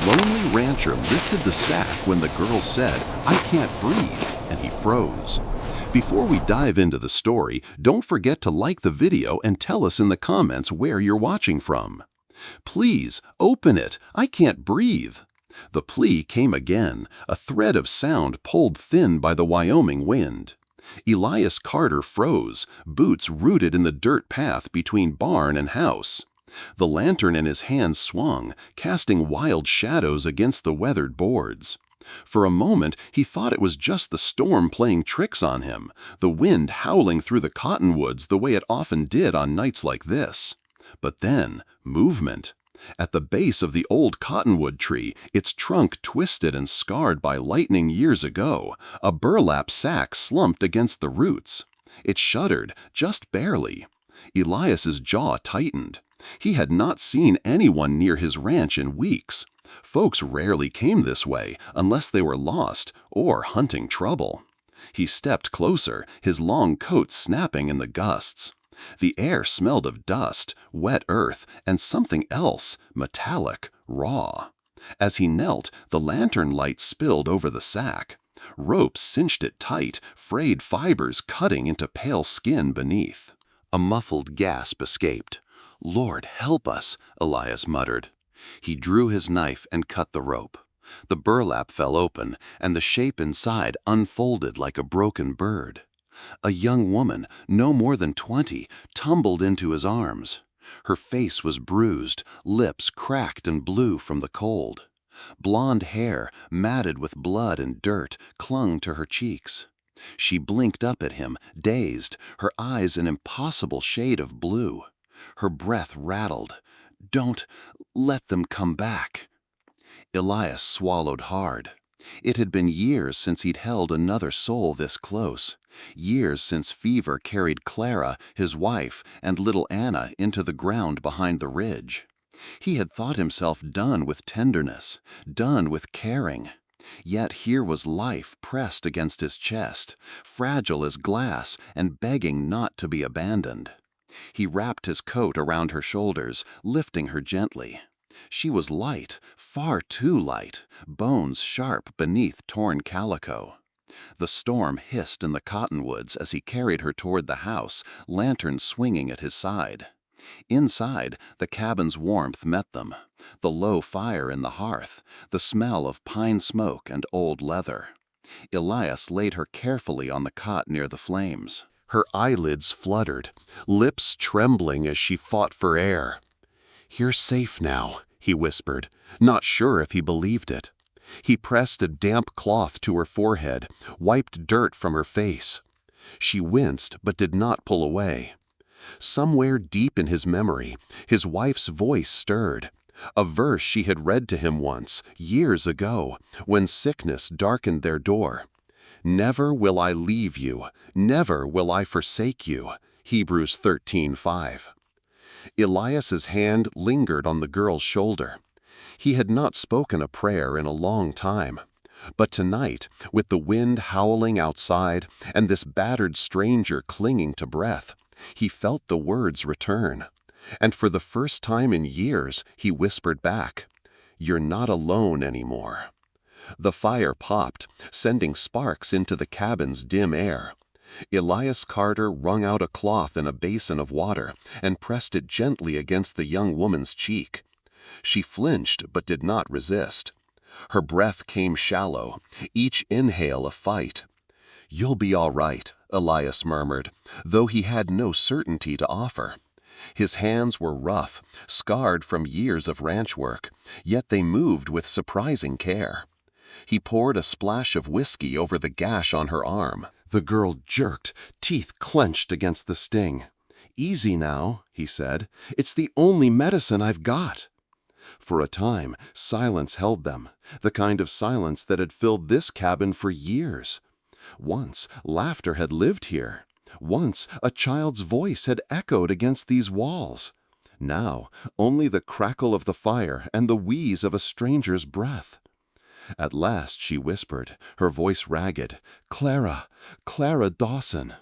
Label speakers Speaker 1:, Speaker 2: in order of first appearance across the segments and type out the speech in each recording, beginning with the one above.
Speaker 1: lonely rancher lifted the sack when the girl said, "I can't breathe," and he froze. Before we dive into the story, don't forget to like the video and tell us in the comments where you're watching from. "Please, open it. I can't breathe." The plea came again, a thread of sound pulled thin by the Wyoming wind. Elias Carter froze, boots rooted in the dirt path between barn and house. The lantern in his hands swung, casting wild shadows against the weathered boards. For a moment, he thought it was just the storm playing tricks on him, the wind howling through the cottonwoods the way it often did on nights like this. But then, movement. At the base of the old cottonwood tree, its trunk twisted and scarred by lightning years ago, a burlap sack slumped against the roots. It shuddered, just barely. Elias's jaw tightened. He had not seen anyone near his ranch in weeks. Folks rarely came this way unless they were lost or hunting trouble. He stepped closer, his long coat snapping in the gusts. The air smelled of dust, wet earth, and something else, metallic, raw. As he knelt, the lantern light spilled over the sack. Ropes cinched it tight, frayed fibers cutting into pale skin beneath. A muffled gasp escaped. "Lord, help us," Elias muttered. He drew his knife and cut the rope. The burlap fell open, and the shape inside unfolded like a broken bird. A young woman, no more than 20, tumbled into his arms. Her face was bruised, lips cracked and blue from the cold. Blonde hair, matted with blood and dirt, clung to her cheeks. She blinked up at him, dazed, her eyes an impossible shade of blue. Her breath rattled. "Don't let them come back." Elias swallowed hard. It had been years since he'd held another soul this close. Years since fever carried Clara, his wife, and little Anna into the ground behind the ridge. He had thought himself done with tenderness, done with caring. Yet here was life pressed against his chest, fragile as glass and begging not to be abandoned. He wrapped his coat around her shoulders, lifting her gently. She was light, far too light, bones sharp beneath torn calico. The storm hissed in the cottonwoods as he carried her toward the house, lantern swinging at his side. Inside, the cabin's warmth met them. The low fire in the hearth, the smell of pine smoke and old leather. Elias laid her carefully on the cot near the flames. Her eyelids fluttered, lips trembling as she fought for air. "You're safe now," he whispered, not sure if he believed it. He pressed a damp cloth to her forehead, wiped dirt from her face. She winced but did not pull away. Somewhere deep in his memory, his wife's voice stirred. A verse she had read to him once, years ago, when sickness darkened their door. "Never will I leave you, never will I forsake you." Hebrews 13:5. Elias's hand lingered on the girl's shoulder. He had not spoken a prayer in a long time. But tonight, with the wind howling outside and this battered stranger clinging to breath, he felt the words return. And for the first time in years, he whispered back, "You're not alone anymore." The fire popped, sending sparks into the cabin's dim air. Elias Carter wrung out a cloth in a basin of water and pressed it gently against the young woman's cheek. She flinched but did not resist. Her breath came shallow, each inhale a fight. "You'll be all right," Elias murmured, though he had no certainty to offer. His hands were rough, scarred from years of ranch work, yet they moved with surprising care. He poured a splash of whiskey over the gash on her arm. The girl jerked, teeth clenched against the sting. "Easy now," he said. "It's the only medicine I've got." For a time, silence held them, the kind of silence that had filled this cabin for years. Once, laughter had lived here. Once, a child's voice had echoed against these walls. Now, only the crackle of the fire and the wheeze of a stranger's breath. At last she whispered, her voice ragged, "Clara, Clara Dawson."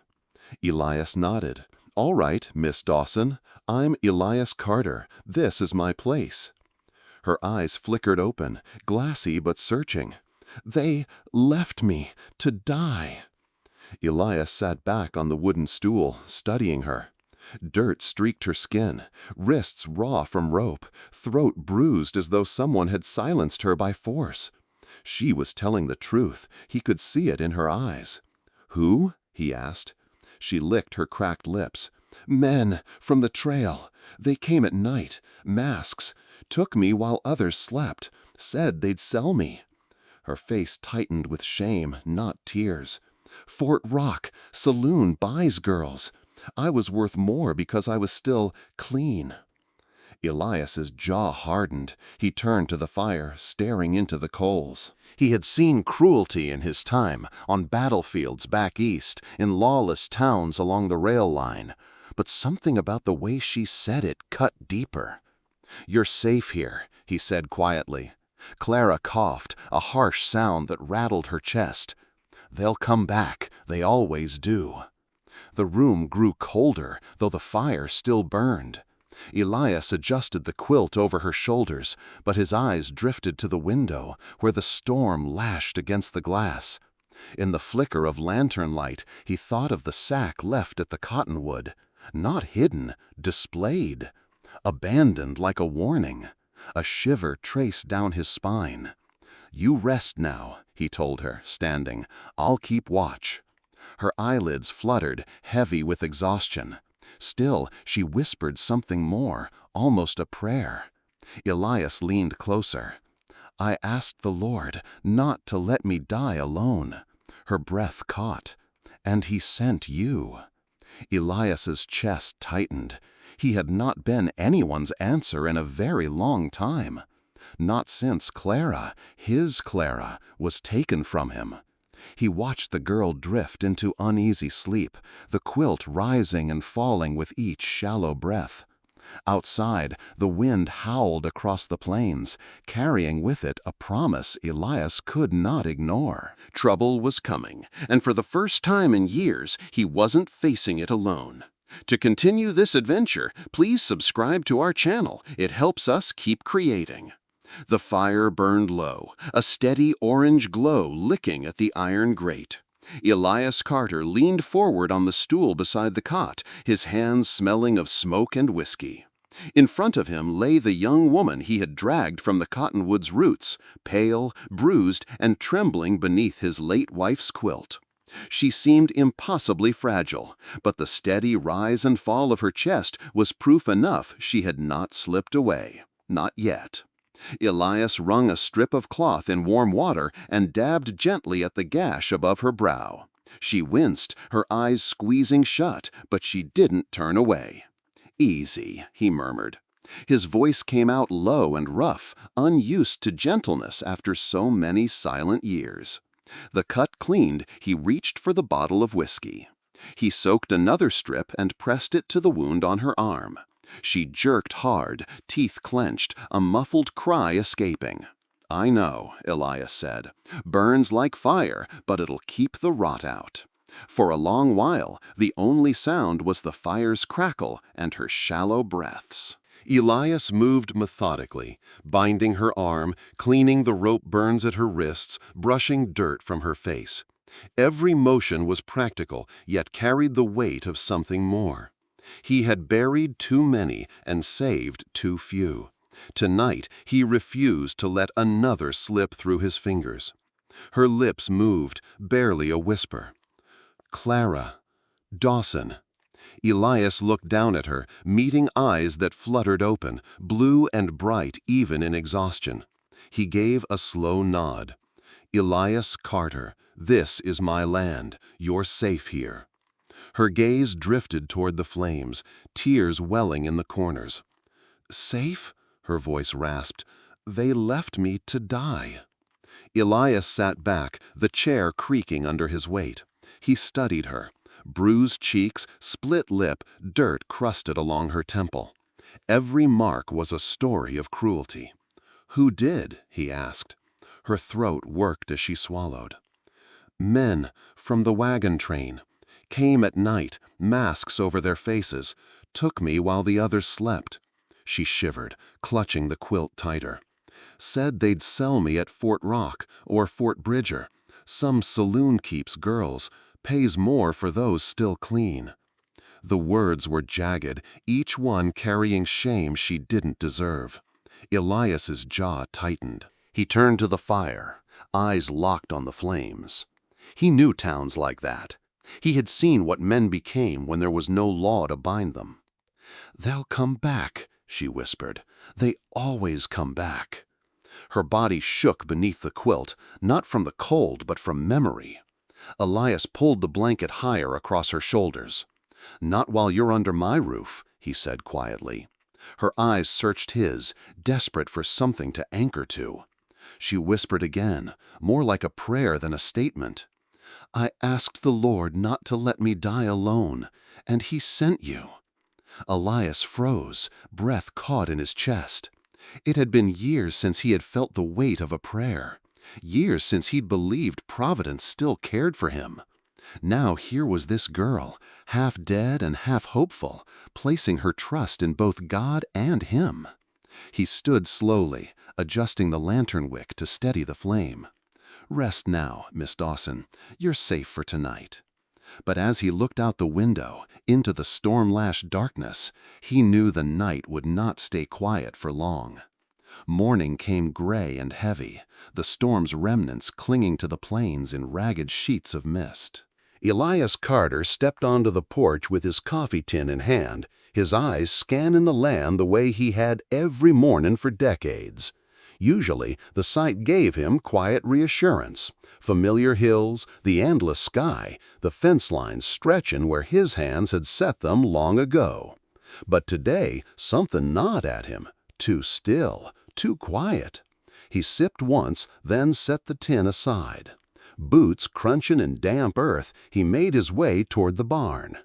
Speaker 1: Elias nodded. "All right, Miss Dawson. I'm Elias Carter. This is my place." Her eyes flickered open, glassy but searching. "They left me to die." Elias sat back on the wooden stool, studying her. Dirt streaked her skin, wrists raw from rope, throat bruised as though someone had silenced her by force. She was telling the truth. He could see it in her eyes. "Who?" he asked. She licked her cracked lips. "Men from the trail. They came at night, masks, took me while others slept, said they'd sell me." Her face tightened with shame, not tears. "Fort Rock, saloon buys girls. I was worth more because I was still clean." Elias's jaw hardened. He turned to the fire, staring into the coals. He had seen cruelty in his time, on battlefields back east, in lawless towns along the rail line. But something about the way she said it cut deeper. "You're safe here," he said quietly. Clara coughed, a harsh sound that rattled her chest. "They'll come back. They always do." The room grew colder, though the fire still burned. Elias adjusted the quilt over her shoulders, but his eyes drifted to the window, where the storm lashed against the glass. In the flicker of lantern light, he thought of the sack left at the cottonwood. Not hidden, displayed. Abandoned like a warning. A shiver traced down his spine. "You rest now," he told her, standing. "I'll keep watch." Her eyelids fluttered, heavy with exhaustion. Still, she whispered something more, almost a prayer. Elias leaned closer. "I asked the Lord not to let me die alone." Her breath caught. "And he sent you." Elias's chest tightened. He had not been anyone's answer in a very long time. Not since Clara, his Clara, was taken from him. He watched the girl drift into uneasy sleep, the quilt rising and falling with each shallow breath. Outside, the wind howled across the plains, carrying with it a promise Elias could not ignore. Trouble was coming, and for the first time in years, he wasn't facing it alone. To continue this adventure, please subscribe to our channel. It helps us keep creating. The fire burned low, a steady orange glow licking at the iron grate. Elias Carter leaned forward on the stool beside the cot, his hands smelling of smoke and whiskey. In front of him lay the young woman he had dragged from the cottonwood's roots, pale, bruised, and trembling beneath his late wife's quilt. She seemed impossibly fragile, but the steady rise and fall of her chest was proof enough she had not slipped away. Not yet. Elias wrung a strip of cloth in warm water and dabbed gently at the gash above her brow. She winced, her eyes squeezing shut, but she didn't turn away. "Easy," he murmured. His voice came out low and rough, unused to gentleness after so many silent years. The cut cleaned, he reached for the bottle of whiskey. He soaked another strip and pressed it to the wound on her arm. She jerked hard, teeth clenched, a muffled cry escaping. "I know," Elias said. "Burns like fire, but it'll keep the rot out." For a long while, the only sound was the fire's crackle and her shallow breaths. Elias moved methodically, binding her arm, cleaning the rope burns at her wrists, brushing dirt from her face. Every motion was practical, yet carried the weight of something more. He had buried too many and saved too few. Tonight, he refused to let another slip through his fingers. Her lips moved, barely a whisper. "Clara. Dawson." Elias looked down at her, meeting eyes that fluttered open, blue and bright even in exhaustion. He gave a slow nod. "Elias Carter, this is my land. You're safe here." Her gaze drifted toward the flames, tears welling in the corners. "Safe?" her voice rasped. "They left me to die." Elias sat back, the chair creaking under his weight. He studied her. Bruised cheeks, split lip, dirt crusted along her temple. Every mark was a story of cruelty. "Who did?" he asked. Her throat worked as she swallowed. "Men from the wagon train. Came at night, masks over their faces, took me while the others slept." She shivered, clutching the quilt tighter. Said they'd sell me at Fort Rock or Fort Bridger. Some saloon keeps girls, pays more for those still clean. The words were jagged, each one carrying shame she didn't deserve. Elias's jaw tightened. He turned to the fire, eyes locked on the flames. He knew towns like that. He had seen what men became when there was no law to bind them. "They'll come back," she whispered. "They always come back." Her body shook beneath the quilt, not from the cold but from memory. Elias pulled the blanket higher across her shoulders. "Not while you're under my roof," he said quietly. Her eyes searched his, desperate for something to anchor to. She whispered again, more like a prayer than a statement. "I asked the Lord not to let me die alone, and He sent you." Elias froze, breath caught in his chest. It had been years since he had felt the weight of a prayer. Years since he'd believed Providence still cared for him. Now here was this girl, half dead and half hopeful, placing her trust in both God and him. He stood slowly, adjusting the lantern wick to steady the flame. "Rest now, Miss Dawson. You're safe for tonight." But as he looked out the window, into the storm-lashed darkness, he knew the night would not stay quiet for long. Morning came gray and heavy, the storm's remnants clinging to the plains in ragged sheets of mist. Elias Carter stepped onto the porch with his coffee tin in hand, his eyes scanning the land the way he had every morning for decades. Usually, the sight gave him quiet reassurance. Familiar hills, the endless sky, the fence lines stretching where his hands had set them long ago. But today, something gnawed at him. Too still, too quiet. He sipped once, then set the tin aside. Boots crunching in damp earth, he made his way toward the barn.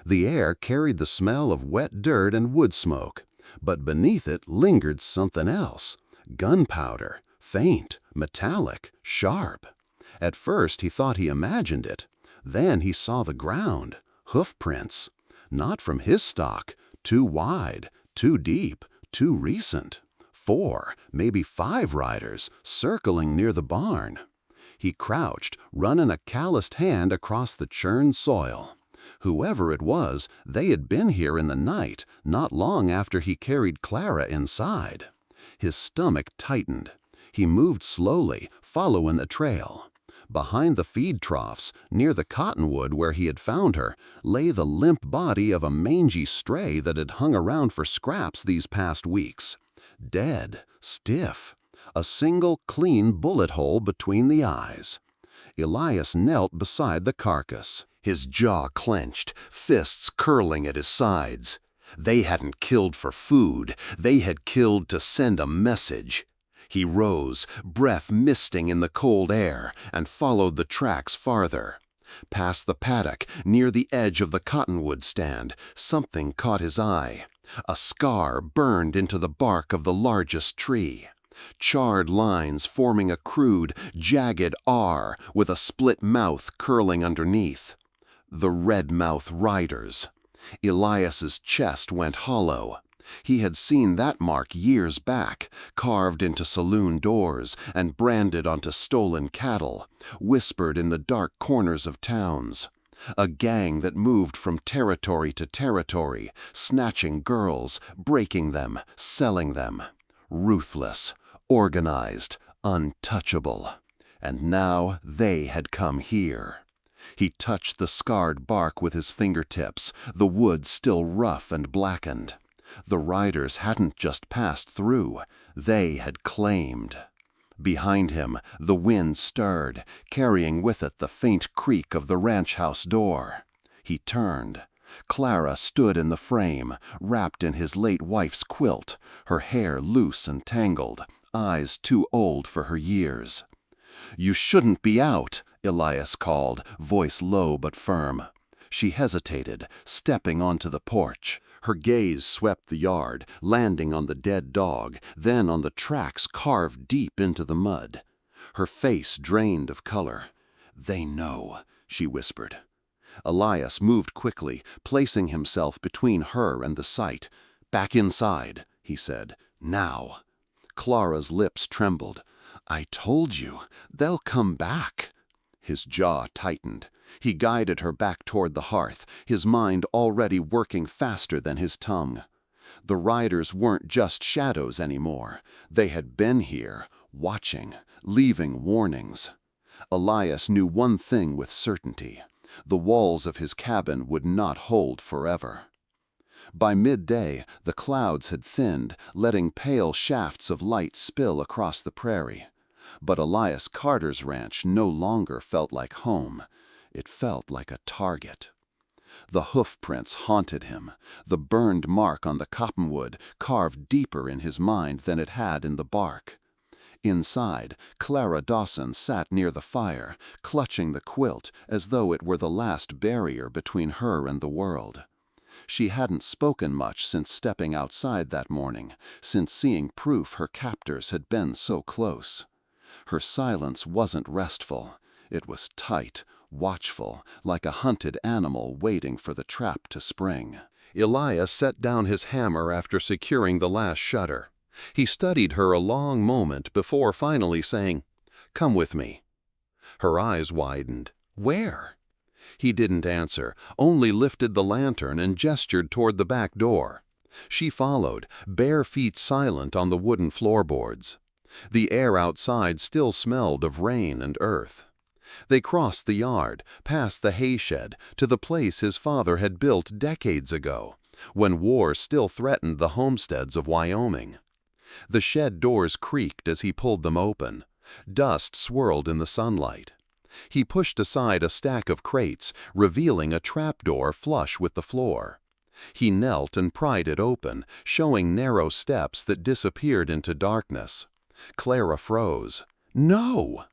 Speaker 1: The air carried the smell of wet dirt and wood smoke, but beneath it lingered something else. Gunpowder, faint, metallic, sharp. At first he thought he imagined it. Then he saw the ground, hoof prints. Not from his stock, too wide, too deep, too recent. 4, maybe 5 riders, circling near the barn. He crouched, running a calloused hand across the churned soil. Whoever it was, they had been here in the night, not long after he carried Clara inside. His stomach tightened. He moved slowly, following the trail. Behind the feed troughs, near the cottonwood where he had found her, lay the limp body of a mangy stray that had hung around for scraps these past weeks. Dead, stiff, a single clean bullet hole between the eyes. Elias knelt beside the carcass, his jaw clenched, fists curling at his sides. They hadn't killed for food, they had killed to send a message. He rose, breath misting in the cold air, and followed the tracks farther. Past the paddock, near the edge of the cottonwood stand, something caught his eye. A scar burned into the bark of the largest tree. Charred lines forming a crude, jagged R with a split mouth curling underneath. The Redmouth Riders. Elias's chest went hollow. He had seen that mark years back, carved into saloon doors and branded onto stolen cattle, whispered in the dark corners of towns. A gang that moved from territory to territory, snatching girls, breaking them, selling them. Ruthless, organized, untouchable. And now they had come here. He touched the scarred bark with his fingertips, the wood still rough and blackened. The riders hadn't just passed through, they had claimed. Behind him, the wind stirred, carrying with it the faint creak of the ranch house door. He turned. Clara stood in the frame, wrapped in his late wife's quilt, her hair loose and tangled, eyes too old for her years. "You shouldn't be out," Elias called, voice low but firm. She hesitated, stepping onto the porch. Her gaze swept the yard, landing on the dead dog, then on the tracks carved deep into the mud. Her face drained of color. "They know," she whispered. Elias moved quickly, placing himself between her and the sight. "Back inside," he said. "Now." Clara's lips trembled. "I told you, they'll come back." His jaw tightened. He guided her back toward the hearth, his mind already working faster than his tongue. The riders weren't just shadows anymore. They had been here, watching, leaving warnings. Elias knew one thing with certainty. The walls of his cabin would not hold forever. By midday, the clouds had thinned, letting pale shafts of light spill across the prairie. But Elias Carter's ranch no longer felt like home. It felt like a target. The hoof prints haunted him, the burned mark on the cottonwood carved deeper in his mind than it had in the bark. Inside, Clara Dawson sat near the fire, clutching the quilt as though it were the last barrier between her and the world. She hadn't spoken much since stepping outside that morning, since seeing proof her captors had been so close. Her silence wasn't restful. It was tight, watchful, like a hunted animal waiting for the trap to spring. Elias set down his hammer after securing the last shutter. He studied her a long moment before finally saying, "Come with me." Her eyes widened. "Where?" He didn't answer, only lifted the lantern and gestured toward the back door. She followed, bare feet silent on the wooden floorboards. The air outside still smelled of rain and earth. They crossed the yard, past the hayshed, to the place his father had built decades ago, when war still threatened the homesteads of Wyoming. The shed doors creaked as he pulled them open. Dust swirled in the sunlight. He pushed aside a stack of crates, revealing a trapdoor flush with the floor. He knelt and pried it open, showing narrow steps that disappeared into darkness. Clara froze. "No!"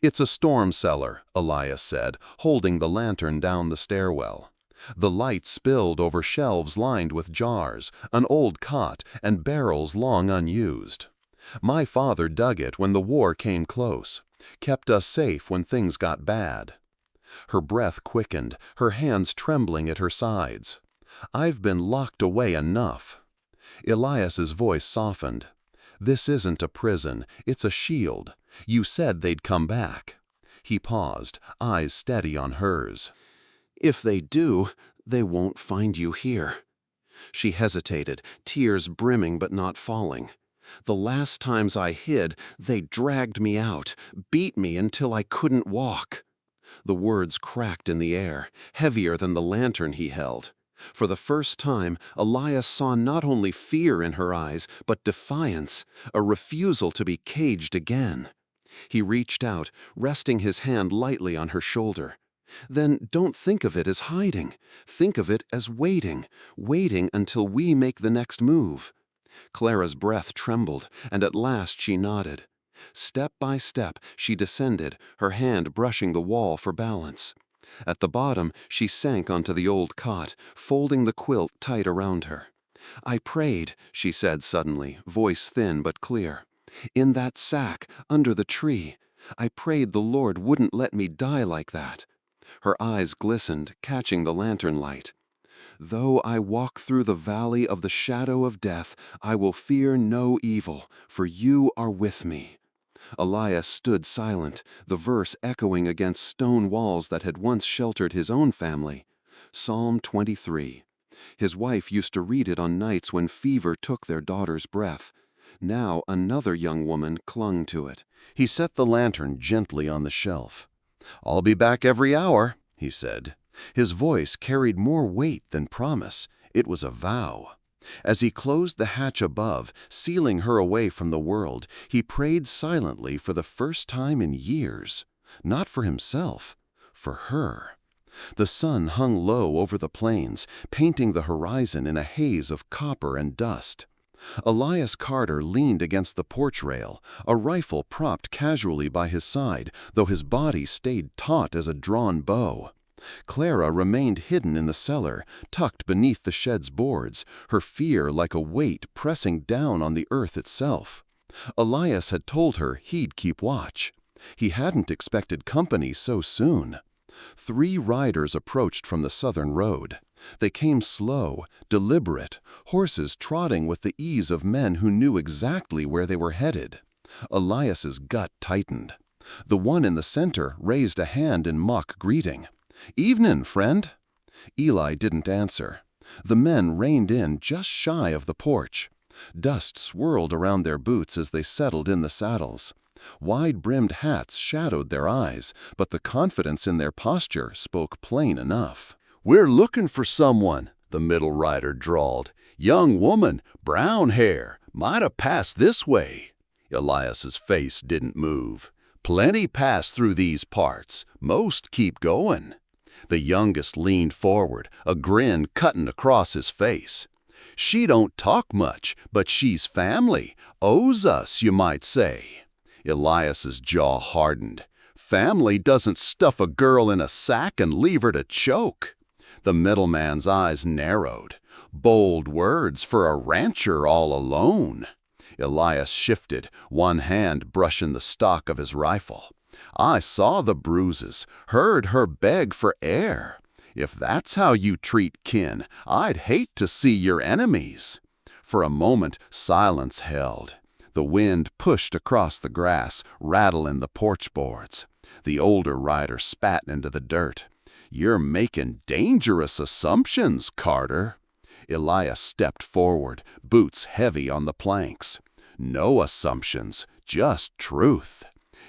Speaker 1: "It's a storm cellar," Elias said, holding the lantern down the stairwell. The light spilled over shelves lined with jars, an old cot, and barrels long unused. "My father dug it when the war came close. Kept us safe when things got bad." Her breath quickened, her hands trembling at her sides. "I've been locked away enough." Elias's voice softened. "This isn't a prison, it's a shield. You said they'd come back." He paused, eyes steady on hers. "If they do, they won't find you here." She hesitated, tears brimming but not falling. "The last times I hid, they dragged me out, beat me until I couldn't walk." The words cracked in the air, heavier than the lantern he held. For the first time, Elias saw not only fear in her eyes, but defiance, a refusal to be caged again. He reached out, resting his hand lightly on her shoulder. "Then don't think of it as hiding. Think of it as waiting, waiting until we make the next move." Clara's breath trembled, and at last she nodded. Step by step, she descended, her hand brushing the wall for balance. At the bottom, she sank onto the old cot, folding the quilt tight around her. "I prayed," she said suddenly, voice thin but clear. "In that sack, under the tree. I prayed the Lord wouldn't let me die like that." Her eyes glistened, catching the lantern light. "Though I walk through the valley of the shadow of death, I will fear no evil, for you are with me." Elias stood silent, the verse echoing against stone walls that had once sheltered his own family. Psalm 23. His wife used to read it on nights when fever took their daughter's breath. Now another young woman clung to it. He set the lantern gently on the shelf. "I'll be back every hour," he said. His voice carried more weight than promise. It was a vow. As he closed the hatch above, sealing her away from the world, he prayed silently for the first time in years. Not for himself, for her. The sun hung low over the plains, painting the horizon in a haze of copper and dust. Elias Carter leaned against the porch rail, a rifle propped casually by his side, though his body stayed taut as a drawn bow. Clara remained hidden in the cellar, tucked beneath the shed's boards, her fear like a weight pressing down on the earth itself. Elias had told her he'd keep watch. He hadn't expected company so soon. 3 riders approached from the southern road. They came slow, deliberate, horses trotting with the ease of men who knew exactly where they were headed. Elias's gut tightened. The one in the center raised a hand in mock greeting. "Evenin', friend." Eli didn't answer. The men reined in just shy of the porch. Dust swirled around their boots as they settled in the saddles. Wide-brimmed hats shadowed their eyes, but the confidence in their posture spoke plain enough. "We're looking for someone," the middle rider drawled. "Young woman, brown hair, might have passed this way." Elias's face didn't move. "Plenty pass through these parts. Most keep going." The youngest leaned forward, a grin cutting across his face. "She don't talk much, but she's family. Owes us, you might say." Elias's jaw hardened. Family doesn't stuff a girl in a sack and leave her to choke. The middleman's eyes narrowed. Bold words for a rancher all alone. Elias shifted, one hand brushing the stock of his rifle. "I saw the bruises, heard her beg for air. If that's how you treat kin, I'd hate to see your enemies." For a moment, silence held. The wind pushed across the grass, rattling the porch boards. The older rider spat into the dirt. "You're making dangerous assumptions, Carter." Elias stepped forward, boots heavy on the planks. "No assumptions, just truth."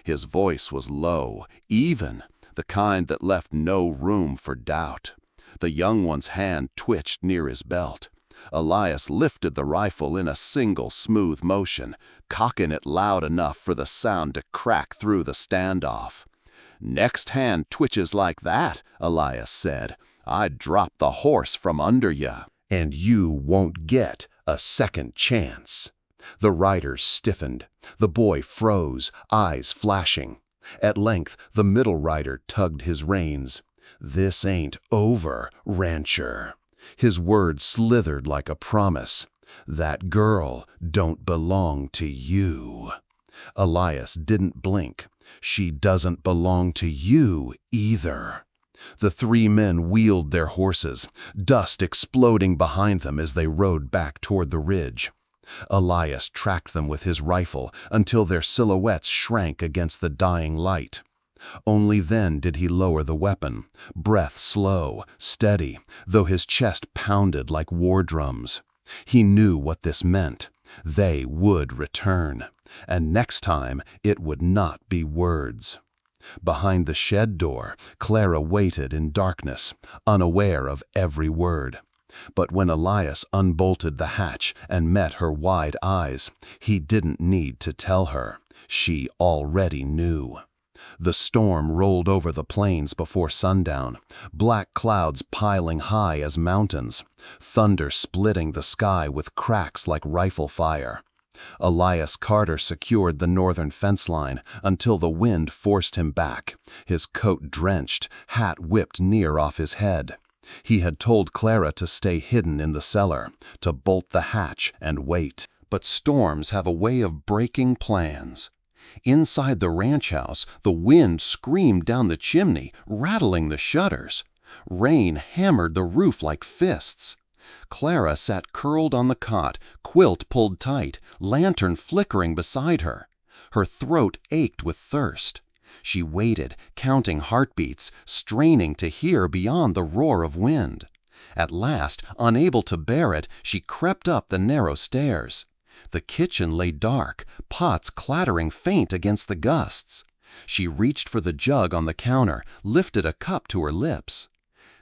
Speaker 1: His voice was low, even, the kind that left no room for doubt. The young one's hand twitched near his belt. Elias lifted the rifle in a single smooth motion, cocking it loud enough for the sound to crack through the standoff. "Next hand twitches like that," Elias said, "I'd drop the horse from under ya." "And you won't get a second chance." The riders stiffened. The boy froze, eyes flashing. At length, the middle rider tugged his reins. "This ain't over, rancher." His words slithered like a promise. "That girl don't belong to you." Elias didn't blink. "She doesn't belong to you either." The three men wheeled their horses, dust exploding behind them as they rode back toward the ridge. Elias tracked them with his rifle until their silhouettes shrank against the dying light. Only then did he lower the weapon, breath slow, steady, though his chest pounded like war drums. He knew what this meant. They would return, and next time it would not be words. Behind the shed door, Clara waited in darkness, unaware of every word. But when Elias unbolted the hatch and met her wide eyes, he didn't need to tell her. She already knew. The storm rolled over the plains before sundown, black clouds piling high as mountains, thunder splitting the sky with cracks like rifle fire. Elias Carter secured the northern fence line until the wind forced him back, his coat drenched, hat whipped near off his head. He had told Clara to stay hidden in the cellar, to bolt the hatch and wait. But storms have a way of breaking plans. Inside the ranch house, the wind screamed down the chimney, rattling the shutters. Rain hammered the roof like fists. Clara sat curled on the cot, quilt pulled tight, lantern flickering beside her. Her throat ached with thirst. She waited, counting heartbeats, straining to hear beyond the roar of wind. At last, unable to bear it, she crept up the narrow stairs. The kitchen lay dark, pots clattering faint against the gusts. She reached for the jug on the counter, lifted a cup to her lips.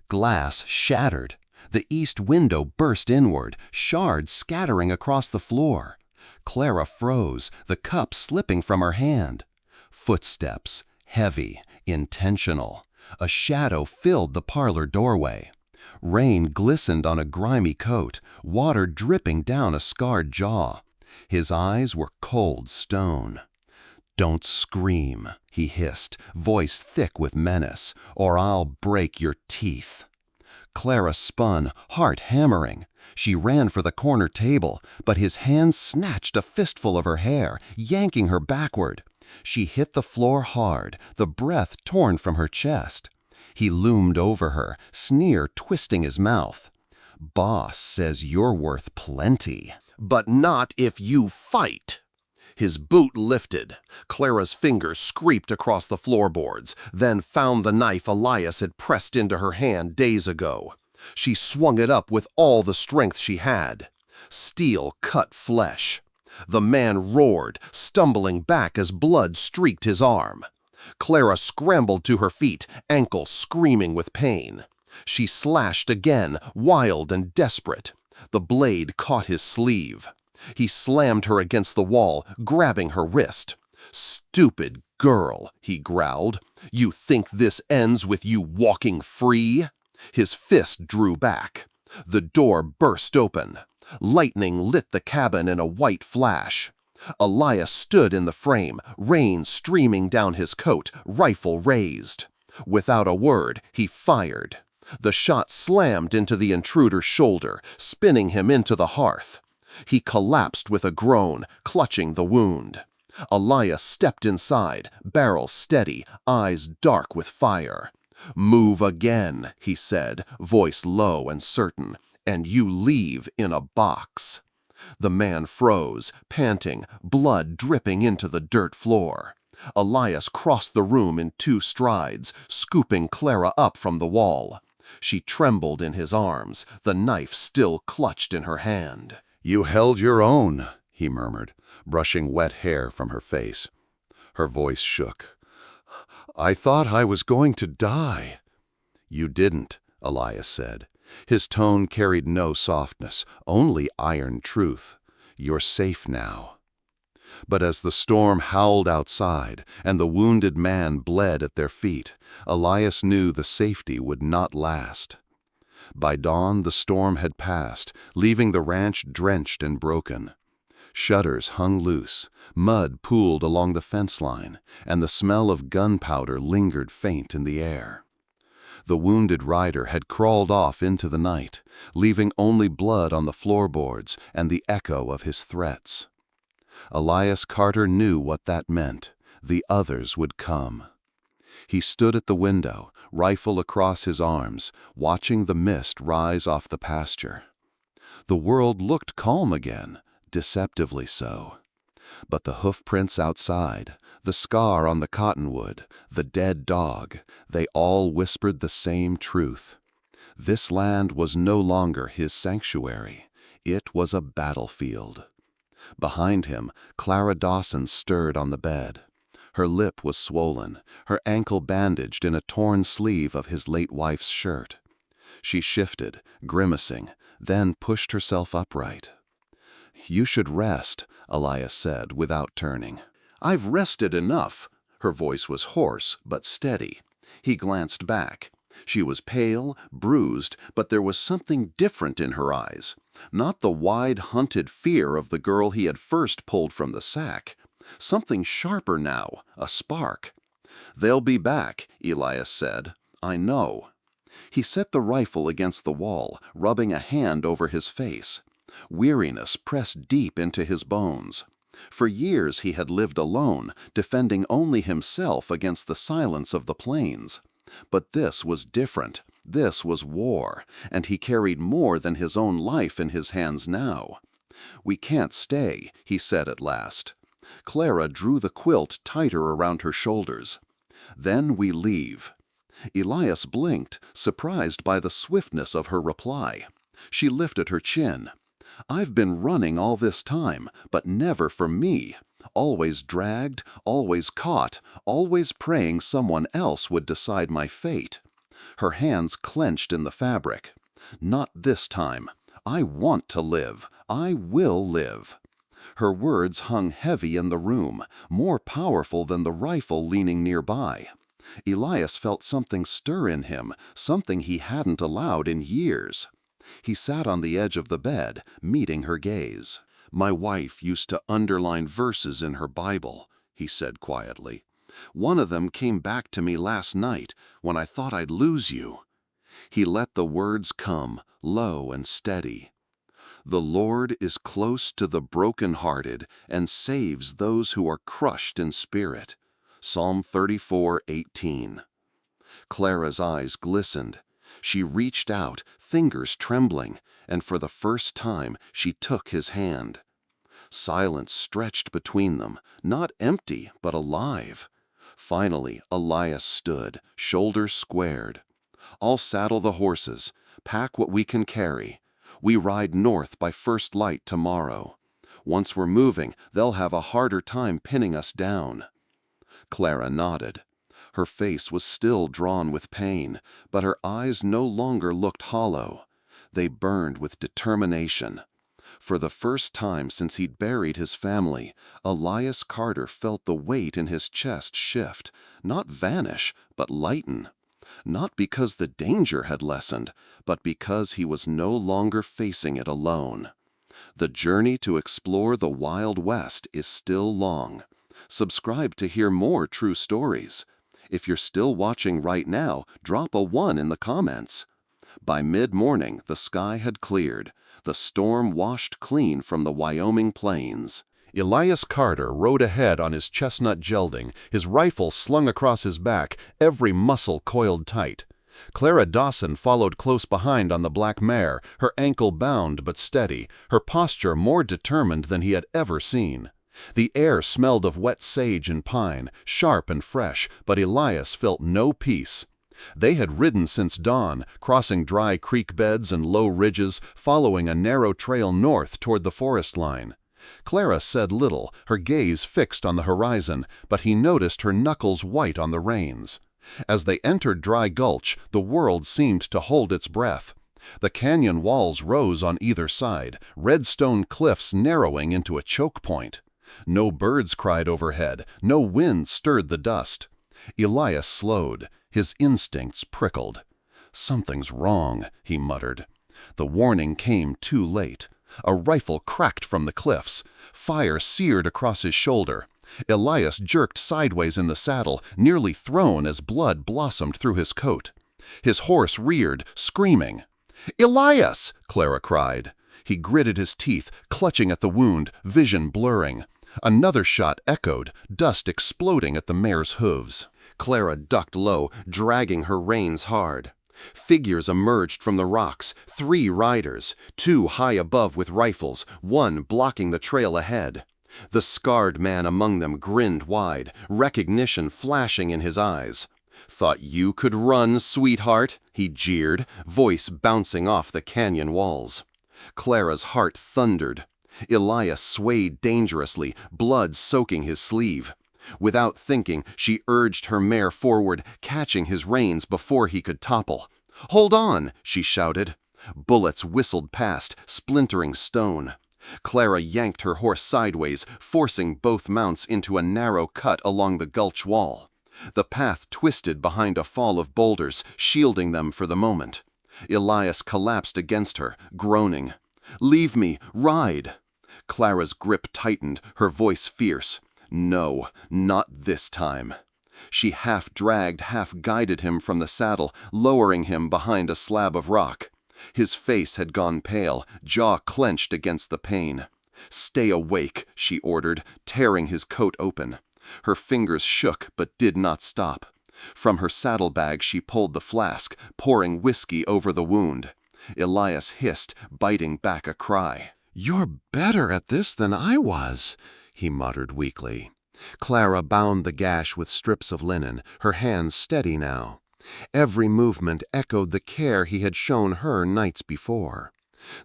Speaker 1: Glass shattered. The east window burst inward, shards scattering across the floor. Clara froze, the cup slipping from her hand. Footsteps, heavy, intentional. A shadow filled the parlor doorway. Rain glistened on a grimy coat, water dripping down a scarred jaw. His eyes were cold stone. "Don't scream," he hissed, voice thick with menace, "or I'll break your teeth." Clara spun, heart hammering. She ran for the corner table, but his hands snatched a fistful of her hair, yanking her backward. She hit the floor hard, the breath torn from her chest. He loomed over her, sneer twisting his mouth. "Boss says you're worth plenty, but not if you fight." His boot lifted. Clara's fingers scraped across the floorboards, then found the knife Elias had pressed into her hand days ago. She swung it up with all the strength she had. Steel cut flesh. The man roared, stumbling back as blood streaked his arm. Clara scrambled to her feet, ankle screaming with pain. She slashed again, wild and desperate. The blade caught his sleeve. He slammed her against the wall, grabbing her wrist. "Stupid girl," he growled. "You think this ends with you walking free?" His fist drew back. The door burst open. Lightning lit the cabin in a white flash. Elias stood in the frame, rain streaming down his coat, rifle raised. Without a word, he fired. The shot slammed into the intruder's shoulder, spinning him into the hearth. He collapsed with a groan, clutching the wound. Elias stepped inside, barrel steady, eyes dark with fire. "Move again," he said, voice low and certain, "and you leave in a box." The man froze, panting, blood dripping into the dirt floor. Elias crossed the room in 2 strides, scooping Clara up from the wall. She trembled in his arms, the knife still clutched in her hand. "You held your own," he murmured, brushing wet hair from her face. Her voice shook. "I thought I was going to die." "You didn't," Elias said. His tone carried no softness, only iron truth. "You're safe now." But as the storm howled outside and the wounded man bled at their feet, Elias knew the safety would not last. By dawn, the storm had passed, leaving the ranch drenched and broken. Shutters hung loose, mud pooled along the fence line, and the smell of gunpowder lingered faint in the air. The wounded rider had crawled off into the night, leaving only blood on the floorboards and the echo of his threats. Elias Carter knew what that meant. The others would come. He stood at the window, rifle across his arms, watching the mist rise off the pasture. The world looked calm again, deceptively so. But the hoofprints outside, the scar on the cottonwood, the dead dog, they all whispered the same truth. This land was no longer his sanctuary. It was a battlefield. Behind him, Clara Dawson stirred on the bed. Her lip was swollen, her ankle bandaged in a torn sleeve of his late wife's shirt. She shifted, grimacing, then pushed herself upright. "You should rest," Elias said without turning. "I've rested enough." Her voice was hoarse but steady. He glanced back. She was pale, bruised, but there was something different in her eyes. Not the wide, hunted fear of the girl he had first pulled from the sack. Something sharper now, a spark. "They'll be back," Elias said. "I know." He set the rifle against the wall, rubbing a hand over his face. Weariness pressed deep into his bones. For years he had lived alone, defending only himself against the silence of the plains. But this was different. This was war, and he carried more than his own life in his hands now. "We can't stay," he said at last. Clara drew the quilt tighter around her shoulders. "Then we leave." Elias blinked, surprised by the swiftness of her reply. She lifted her chin. "I've been running all this time, but never for me. Always dragged, always caught, always praying someone else would decide my fate." Her hands clenched in the fabric. "Not this time. I want to live. I will live." Her words hung heavy in the room, more powerful than the rifle leaning nearby. Elias felt something stir in him, something he hadn't allowed in years. He sat on the edge of the bed, meeting her gaze. "My wife used to underline verses in her Bible," he said quietly. "One of them came back to me last night when I thought I'd lose you." He let the words come, low and steady. "The Lord is close to the brokenhearted and saves those who are crushed in spirit." Psalm 34:18. Clara's eyes glistened. She reached out, fingers trembling, and for the first time she took his hand. Silence stretched between them, not empty, but alive. Finally, Elias stood, shoulders squared. "I'll saddle the horses, pack what we can carry. We ride north by first light tomorrow. Once we're moving, they'll have a harder time pinning us down." Clara nodded. Her face was still drawn with pain, but her eyes no longer looked hollow. They burned with determination. For the first time since he'd buried his family, Elias Carter felt the weight in his chest shift, not vanish, but lighten. Not because the danger had lessened, but because he was no longer facing it alone. The journey to explore the Wild West is still long. Subscribe to hear more true stories. If you're still watching right now, drop a 1 in the comments. By mid-morning, the sky had cleared. The storm washed clean from the Wyoming plains. Elias Carter rode ahead on his chestnut gelding, his rifle slung across his back, every muscle coiled tight. Clara Dawson followed close behind on the black mare, her ankle bound but steady, her posture more determined than he had ever seen. The air smelled of wet sage and pine, sharp and fresh, but Elias felt no peace. They had ridden since dawn, crossing dry creek beds and low ridges, following a narrow trail north toward the forest line. Clara said little, her gaze fixed on the horizon, but he noticed her knuckles white on the reins. As they entered Dry Gulch, the world seemed to hold its breath. The canyon walls rose on either side, red stone cliffs narrowing into a choke point. No birds cried overhead, no wind stirred the dust. Elias slowed, his instincts prickled. "Something's wrong," he muttered. The warning came too late. A rifle cracked from the cliffs. Fire seared across his shoulder. Elias jerked sideways in the saddle, nearly thrown as blood blossomed through his coat. His horse reared, screaming. "Elias!" Clara cried. He gritted his teeth, clutching at the wound, vision blurring. Another shot echoed, dust exploding at the mare's hooves. Clara ducked low, dragging her reins hard. Figures emerged from the rocks, 3 riders, 2 high above with rifles, 1 blocking the trail ahead. The scarred man among them grinned wide, recognition flashing in his eyes. "Thought you could run, sweetheart?" he jeered, voice bouncing off the canyon walls. Clara's heart thundered. Elias swayed dangerously, blood soaking his sleeve. Without thinking, she urged her mare forward, catching his reins before he could topple. "Hold on!" she shouted. Bullets whistled past, splintering stone. Clara yanked her horse sideways, forcing both mounts into a narrow cut along the gulch wall. The path twisted behind a fall of boulders, shielding them for the moment. Elias collapsed against her, groaning. "Leave me! Ride!" Clara's grip tightened, her voice fierce. No, not this time. She half-dragged, half-guided him from the saddle, lowering him behind a slab of rock. His face had gone pale, jaw clenched against the pain. "Stay awake," she ordered, tearing his coat open. Her fingers shook but did not stop. From her saddlebag she pulled the flask, pouring whiskey over the wound. Elias hissed, biting back a cry. "You're better at this than I was," he muttered weakly. Clara bound the gash with strips of linen, her hands steady now. Every movement echoed the care he had shown her nights before.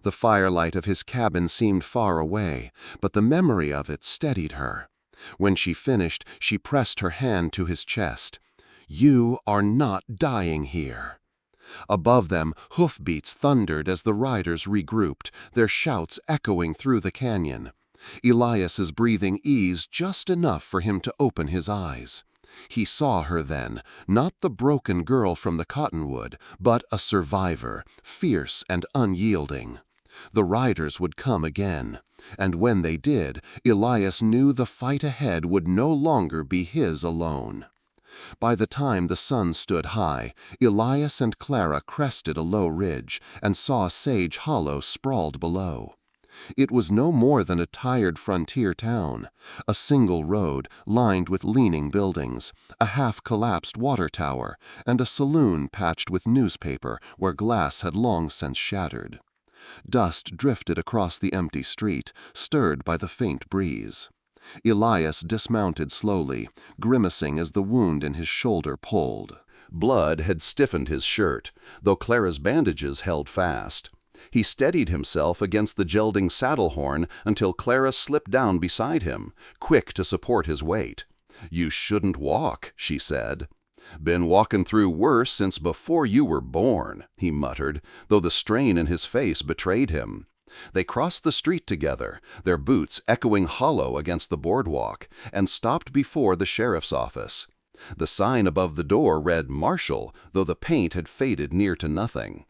Speaker 1: The firelight of his cabin seemed far away, but the memory of it steadied her. When she finished, she pressed her hand to his chest. "You are not dying here." Above them, hoofbeats thundered as the riders regrouped, their shouts echoing through the canyon. Elias's breathing eased just enough for him to open his eyes. He saw her then, not the broken girl from the cottonwood, but a survivor, fierce and unyielding. The riders would come again, and when they did, Elias knew the fight ahead would no longer be his alone. By the time the sun stood high, Elias and Clara crested a low ridge and saw Sage Hollow sprawled below. It was no more than a tired frontier town, a single road lined with leaning buildings, a half-collapsed water tower, and a saloon patched with newspaper where glass had long since shattered. Dust drifted across the empty street, stirred by the faint breeze. Elias dismounted slowly, grimacing as the wound in his shoulder pulled. Blood had stiffened his shirt, though Clara's bandages held fast. He steadied himself against the gelding saddle horn until Clara slipped down beside him, quick to support his weight. "You shouldn't walk," she said. "Been walking through worse since before you were born," he muttered, though the strain in his face betrayed him. They crossed the street together, their boots echoing hollow against the boardwalk, and stopped before the sheriff's office. The sign above the door read "Marshal," though the paint had faded near to nothing.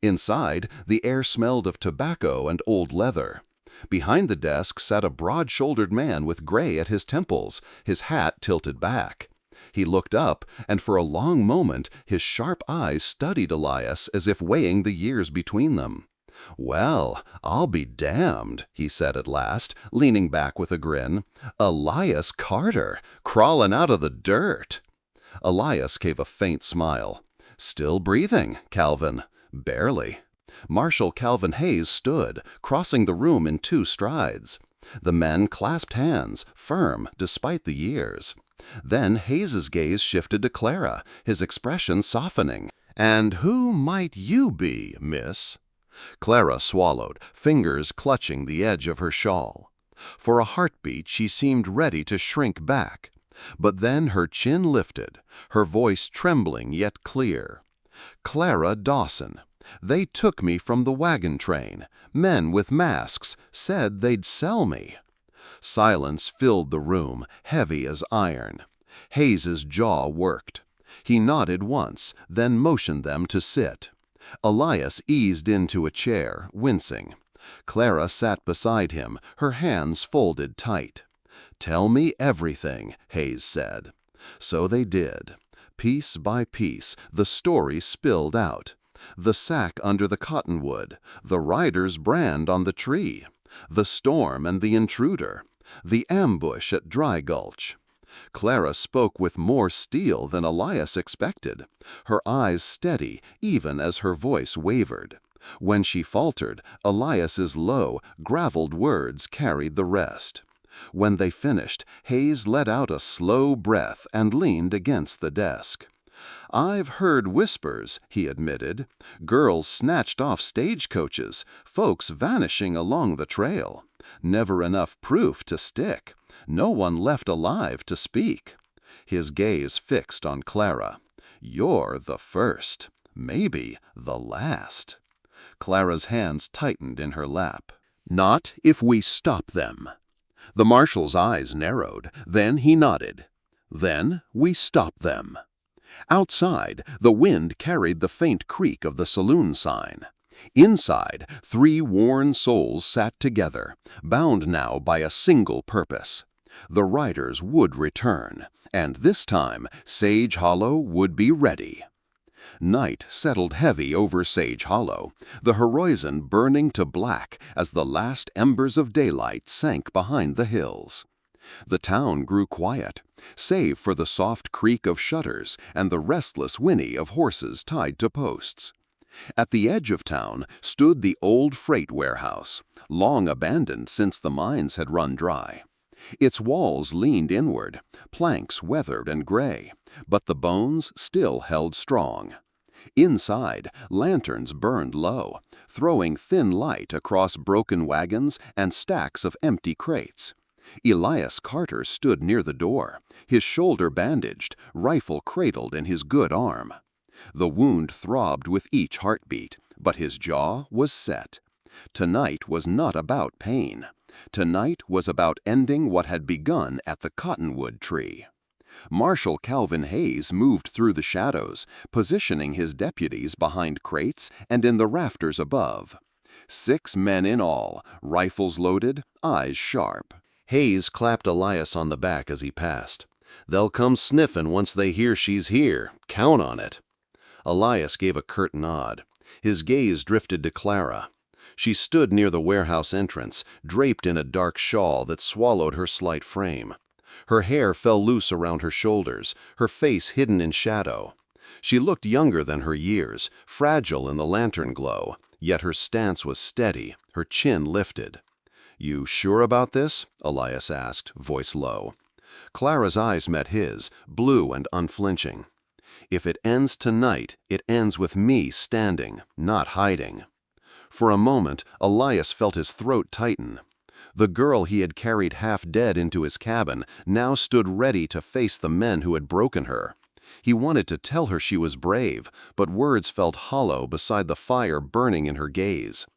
Speaker 1: Inside, the air smelled of tobacco and old leather. Behind the desk sat a broad-shouldered man with gray at his temples, his hat tilted back. He looked up, and for a long moment his sharp eyes studied Elias as if weighing the years between them. "Well, I'll be damned," he said at last, leaning back with a grin. "Elias Carter, crawling out of the dirt." Elias gave a faint smile. "Still breathing, Calvin." "Barely." Marshal Calvin Hayes stood, crossing the room in 2 strides. The men clasped hands, firm despite the years. Then Hayes's gaze shifted to Clara, his expression softening. "And who might you be, miss?" Clara swallowed, fingers clutching the edge of her shawl. For a heartbeat she seemed ready to shrink back. But then her chin lifted, her voice trembling yet clear. "Clara Dawson. They took me from the wagon train. Men with masks said they'd sell me." Silence filled the room, heavy as iron. Hayes's jaw worked. He nodded once, then motioned them to sit. Elias eased into a chair, wincing. Clara sat beside him, her hands folded tight. "Tell me everything," Hayes said. So they did. Piece by piece, the story spilled out. The sack under the cottonwood, the rider's brand on the tree, the storm and the intruder, the ambush at Dry Gulch. Clara spoke with more steel than Elias expected, her eyes steady even as her voice wavered. When she faltered, Elias's low, graveled words carried the rest. When they finished, Hayes let out a slow breath and leaned against the desk. "I've heard whispers," he admitted. "Girls snatched off stagecoaches, folks vanishing along the trail. Never enough proof to stick. No one left alive to speak." His gaze fixed on Clara. "You're the first, maybe the last." Clara's hands tightened in her lap. "Not if we stop them." The marshal's eyes narrowed, then he nodded. "Then we stop them." Outside, the wind carried the faint creak of the saloon sign. Inside, 3 worn souls sat together, bound now by a single purpose. The riders would return, and this time Sage Hollow would be ready. Night settled heavy over Sage Hollow, the horizon burning to black as the last embers of daylight sank behind the hills. The town grew quiet, save for the soft creak of shutters and the restless whinny of horses tied to posts. At the edge of town stood the old freight warehouse, long abandoned since the mines had run dry. Its walls leaned inward, planks weathered and gray, but the bones still held strong. Inside, lanterns burned low, throwing thin light across broken wagons and stacks of empty crates. Elias Carter stood near the door, his shoulder bandaged, rifle cradled in his good arm. The wound throbbed with each heartbeat, but his jaw was set. Tonight was not about pain. Tonight was about ending what had begun at the cottonwood tree. Marshal Calvin Hayes moved through the shadows, positioning his deputies behind crates and in the rafters above. 6 men in all, rifles loaded, eyes sharp. Hayes clapped Elias on the back as he passed. "They'll come sniffing once they hear she's here. Count on it." Elias gave a curt nod. His gaze drifted to Clara. She stood near the warehouse entrance, draped in a dark shawl that swallowed her slight frame. Her hair fell loose around her shoulders, her face hidden in shadow. She looked younger than her years, fragile in the lantern glow, yet her stance was steady, her chin lifted. "You sure about this?" Elias asked, voice low. Clara's eyes met his, blue and unflinching. "If it ends tonight, it ends with me standing, not hiding." For a moment, Elias felt his throat tighten. The girl he had carried half dead into his cabin now stood ready to face the men who had broken her. He wanted to tell her she was brave, but words felt hollow beside the fire burning in her gaze.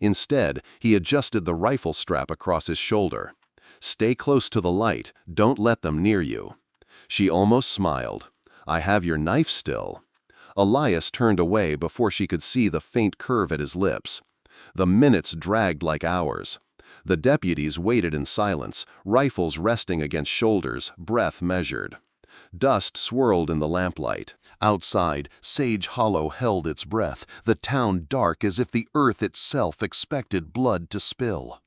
Speaker 1: Instead, he adjusted the rifle strap across his shoulder. "Stay close to the light, don't let them near you." She almost smiled. "I have your knife still." Elias turned away before she could see the faint curve at his lips. The minutes dragged like hours. The deputies waited in silence, rifles resting against shoulders, breath measured. Dust swirled in the lamplight. Outside, Sage Hollow held its breath, the town dark as if the earth itself expected blood to spill.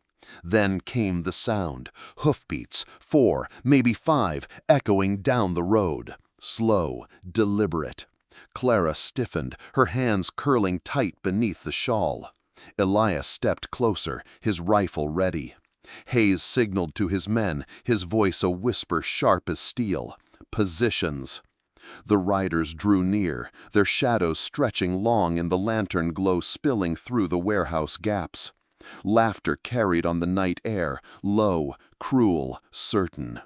Speaker 1: Then came the sound, hoofbeats, 4, maybe 5, echoing down the road. Slow, deliberate. Clara stiffened, her hands curling tight beneath the shawl. Elias stepped closer, his rifle ready. Hayes signaled to his men, his voice a whisper sharp as steel. "Positions." The riders drew near, their shadows stretching long in the lantern glow spilling through the warehouse gaps. Laughter carried on the night air, low, cruel, certain.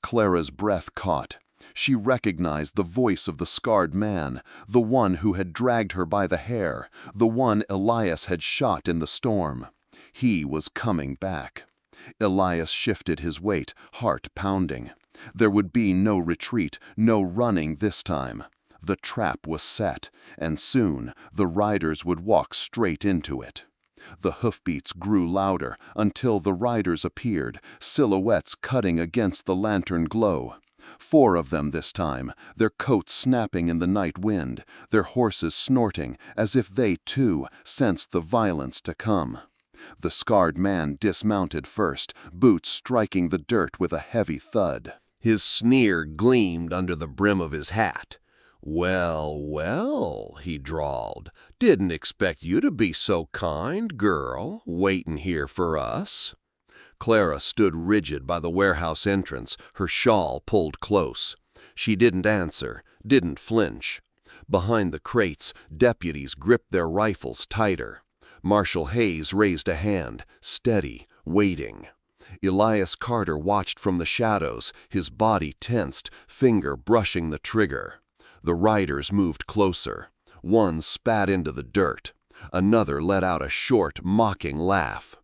Speaker 1: Clara's breath caught. She recognized the voice of the scarred man, the one who had dragged her by the hair, the one Elias had shot in the storm. He was coming back. Elias shifted his weight, heart pounding. There would be no retreat, no running this time. The trap was set, and soon the riders would walk straight into it. The hoofbeats grew louder until the riders appeared, silhouettes cutting against the lantern glow. 4 of them this time, their coats snapping in the night wind, their horses snorting as if they, too, sensed the violence to come. The scarred man dismounted first, boots striking the dirt with a heavy thud. His sneer gleamed under the brim of his hat. "Well, well," he drawled, "didn't expect you to be so kind, girl, waitin' here for us." Clara stood rigid by the warehouse entrance, her shawl pulled close. She didn't answer, didn't flinch. Behind the crates, deputies gripped their rifles tighter. Marshal Hayes raised a hand, steady, waiting. Elias Carter watched from the shadows, his body tensed, finger brushing the trigger. The riders moved closer. One spat into the dirt. Another let out a short, mocking laugh.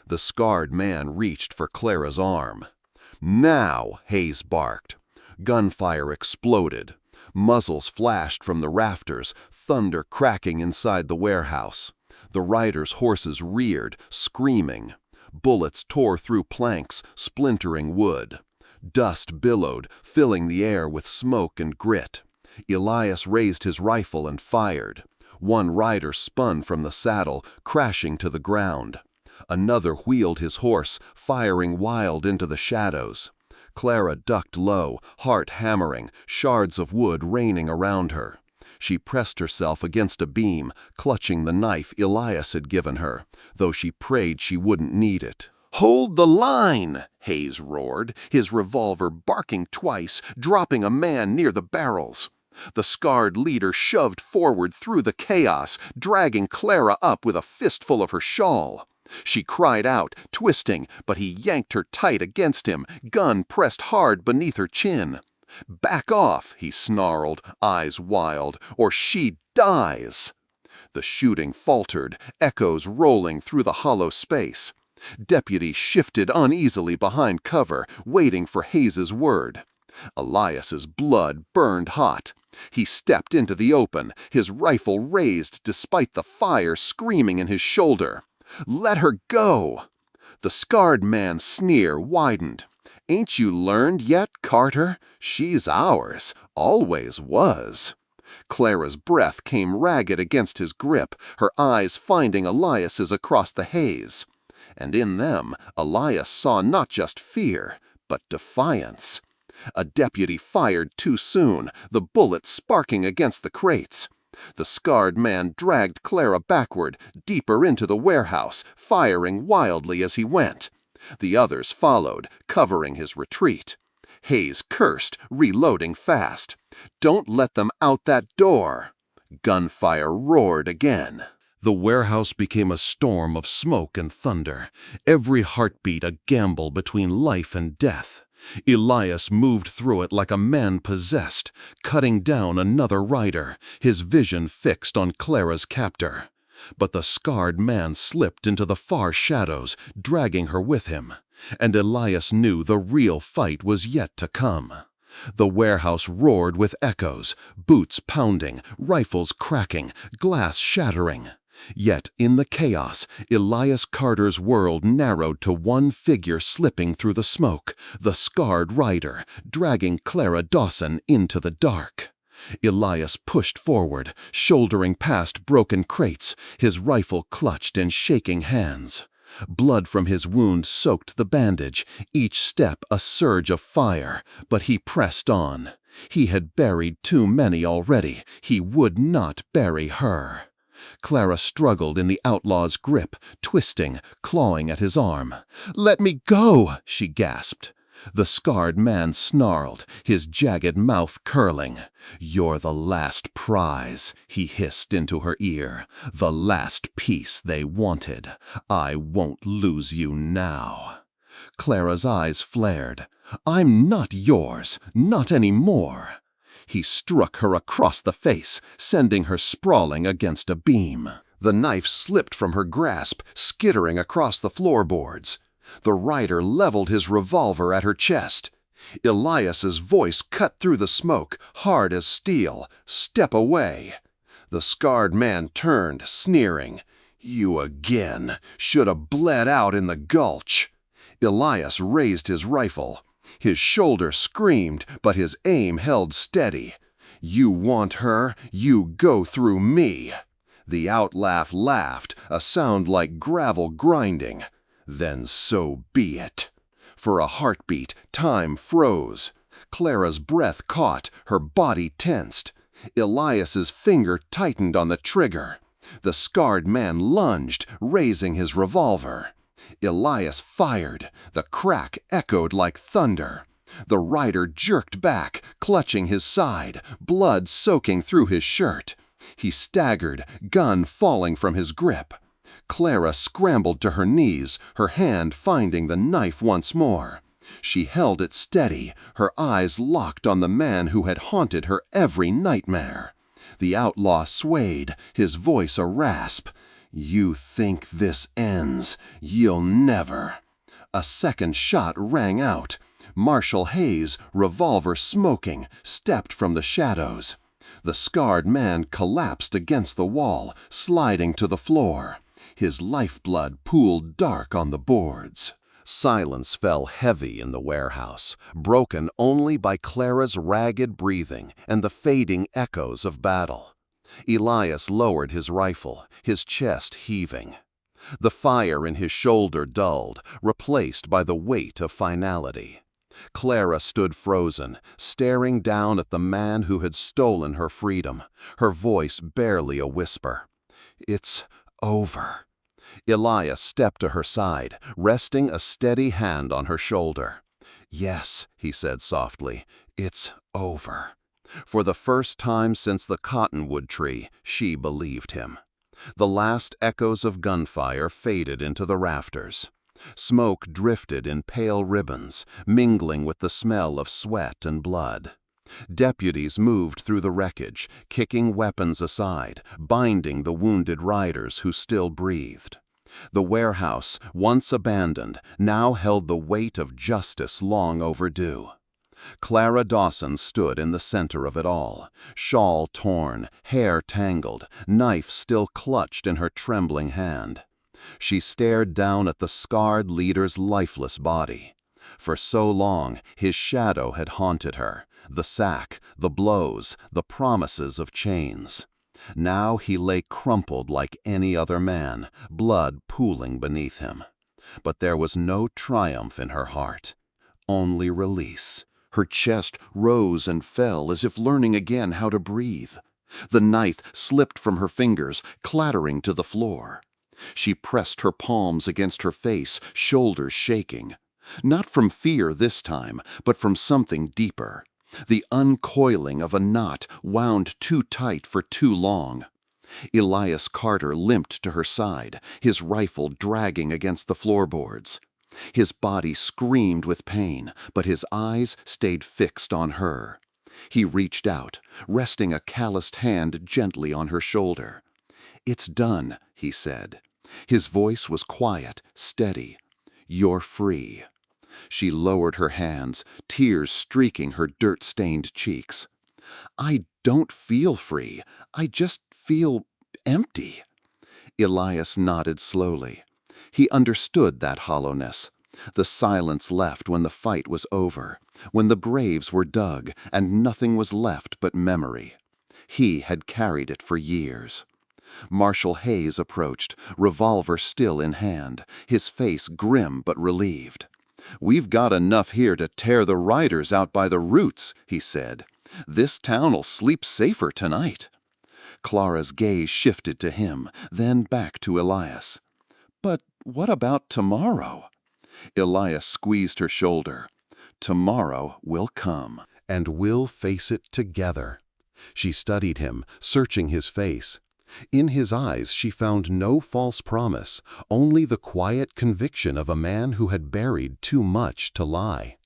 Speaker 1: The scarred man reached for Clara's arm. "Now!" Hayes barked. Gunfire exploded. Muzzles flashed from the rafters, thunder cracking inside the warehouse. The riders' horses reared, screaming. Bullets tore through planks, splintering wood. Dust billowed, filling the air with smoke and grit. Elias raised his rifle and fired. One rider spun from the saddle, crashing to the ground. Another wheeled his horse, firing wild into the shadows. Clara ducked low, heart hammering, shards of wood raining around her. She pressed herself against a beam, clutching the knife Elias had given her, though she prayed she wouldn't need it. "Hold the line!" Hayes roared, his revolver barking twice, dropping a man near the barrels. The scarred leader shoved forward through the chaos, dragging Clara up with a fistful of her shawl. She cried out, twisting, but he yanked her tight against him, gun pressed hard beneath her chin. "Back off," he snarled, eyes wild, "or she dies." The shooting faltered, echoes rolling through the hollow space. Deputies shifted uneasily behind cover, waiting for Hayes's word. Elias's blood burned hot. He stepped into the open, his rifle raised despite the fire screaming in his shoulder. "Let her go!" The scarred man's sneer widened. "Ain't you learned yet, Carter? She's ours, always was." Clara's breath came ragged against his grip, her eyes finding Elias's across the haze. And in them, Elias saw not just fear, but defiance. A deputy fired too soon, the bullet sparking against the crates. The scarred man dragged Clara backward, deeper into the warehouse, firing wildly as he went. The others followed, covering his retreat. Hayes cursed, reloading fast. "Don't let them out that door!" Gunfire roared again. The warehouse became a storm of smoke and thunder, every heartbeat a gamble between life and death. Elias moved through it like a man possessed, cutting down another rider, his vision fixed on Clara's captor. But the scarred man slipped into the far shadows, dragging her with him, and Elias knew the real fight was yet to come. The warehouse roared with echoes, boots pounding, rifles cracking, glass shattering. Yet in the chaos, Elias Carter's world narrowed to one figure slipping through the smoke, the scarred rider, dragging Clara Dawson into the dark. Elias pushed forward, shouldering past broken crates, his rifle clutched in shaking hands. Blood from his wound soaked the bandage, each step a surge of fire, but he pressed on. He had buried too many already. He would not bury her. Clara struggled in the outlaw's grip, twisting, clawing at his arm. "Let me go!" she gasped. The scarred man snarled, his jagged mouth curling. "You're the last prize," he hissed into her ear. "The last piece they wanted. I won't lose you now." Clara's eyes flared. "I'm not yours, not anymore." He struck her across the face, sending her sprawling against a beam. The knife slipped from her grasp, skittering across the floorboards. The rider leveled his revolver at her chest. Elias's voice cut through the smoke, hard as steel. "Step away." The scarred man turned, sneering. "You again. Should have bled out in the gulch." Elias raised his rifle. His shoulder screamed, but his aim held steady. "You want her? You go through me." The outlaw laughed, a sound like gravel grinding. "Then so be it." For a heartbeat, time froze. Clara's breath caught, her body tensed. Elias's finger tightened on the trigger. The scarred man lunged, raising his revolver. Elias fired. The crack echoed like thunder. The rider jerked back, clutching his side, blood soaking through his shirt. He staggered, gun falling from his grip. Clara scrambled to her knees, her hand finding the knife once more. She held it steady, her eyes locked on the man who had haunted her every nightmare. The outlaw swayed, his voice a rasp. "You think this ends? You'll never." A second shot rang out. Marshal Hayes, revolver smoking, stepped from the shadows. The scarred man collapsed against the wall, sliding to the floor. His lifeblood pooled dark on the boards. Silence fell heavy in the warehouse, broken only by Clara's ragged breathing and the fading echoes of battle. Elias lowered his rifle, his chest heaving. The fire in his shoulder dulled, replaced by the weight of finality. Clara stood frozen, staring down at the man who had stolen her freedom, her voice barely a whisper. "It's over." Elias stepped to her side, resting a steady hand on her shoulder. "Yes," he said softly, "it's over." For the first time since the cottonwood tree, she believed him. The last echoes of gunfire faded into the rafters. Smoke drifted in pale ribbons, mingling with the smell of sweat and blood. Deputies moved through the wreckage, kicking weapons aside, binding the wounded riders who still breathed. The warehouse, once abandoned, now held the weight of justice long overdue. Clara Dawson stood in the center of it all, shawl torn, hair tangled, knife still clutched in her trembling hand. She stared down at the scarred leader's lifeless body. For so long, his shadow had haunted her, The sack, the blows, the promises of chains. Now he lay crumpled like any other man, blood pooling beneath him. But there was no triumph in her heart, only release. Her chest rose and fell as if learning again how to breathe. The knife slipped from her fingers, clattering to the floor. She pressed her palms against her face, shoulders shaking. Not from fear this time, but from something deeper. The uncoiling of a knot wound too tight for too long. Elias Carter limped to her side, his rifle dragging against the floorboards. His body screamed with pain, but his eyes stayed fixed on her. He reached out, resting a calloused hand gently on her shoulder. "It's done," he said. His voice was quiet, steady. "You're free." She lowered her hands, tears streaking her dirt-stained cheeks. "I don't feel free. I just feel empty." Elias nodded slowly. He understood that hollowness. The silence left when the fight was over, when the graves were dug and nothing was left but memory. He had carried it for years. Marshal Hayes approached, revolver still in hand, his face grim but relieved. "We've got enough here to tear the riders out by the roots," he said. "This town'll sleep safer tonight." Clara's gaze shifted to him, then back to Elias. "But what about tomorrow?" Elias squeezed her shoulder. "Tomorrow will come, and we'll face it together." She studied him, searching his face. In his eyes she found no false promise, only the quiet conviction of a man who had buried too much to lie.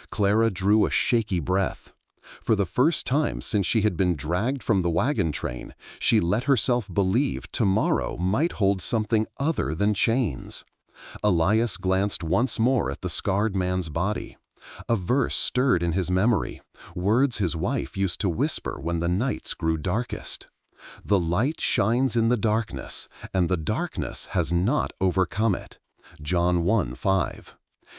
Speaker 1: Clara drew a shaky breath. For the first time since she had been dragged from the wagon train, she let herself believe tomorrow might hold something other than chains. Elias glanced once more at the scarred man's body. A verse stirred in his memory, words his wife used to whisper when the nights grew darkest. "The light shines in the darkness, and the darkness has not overcome it." John 1:5.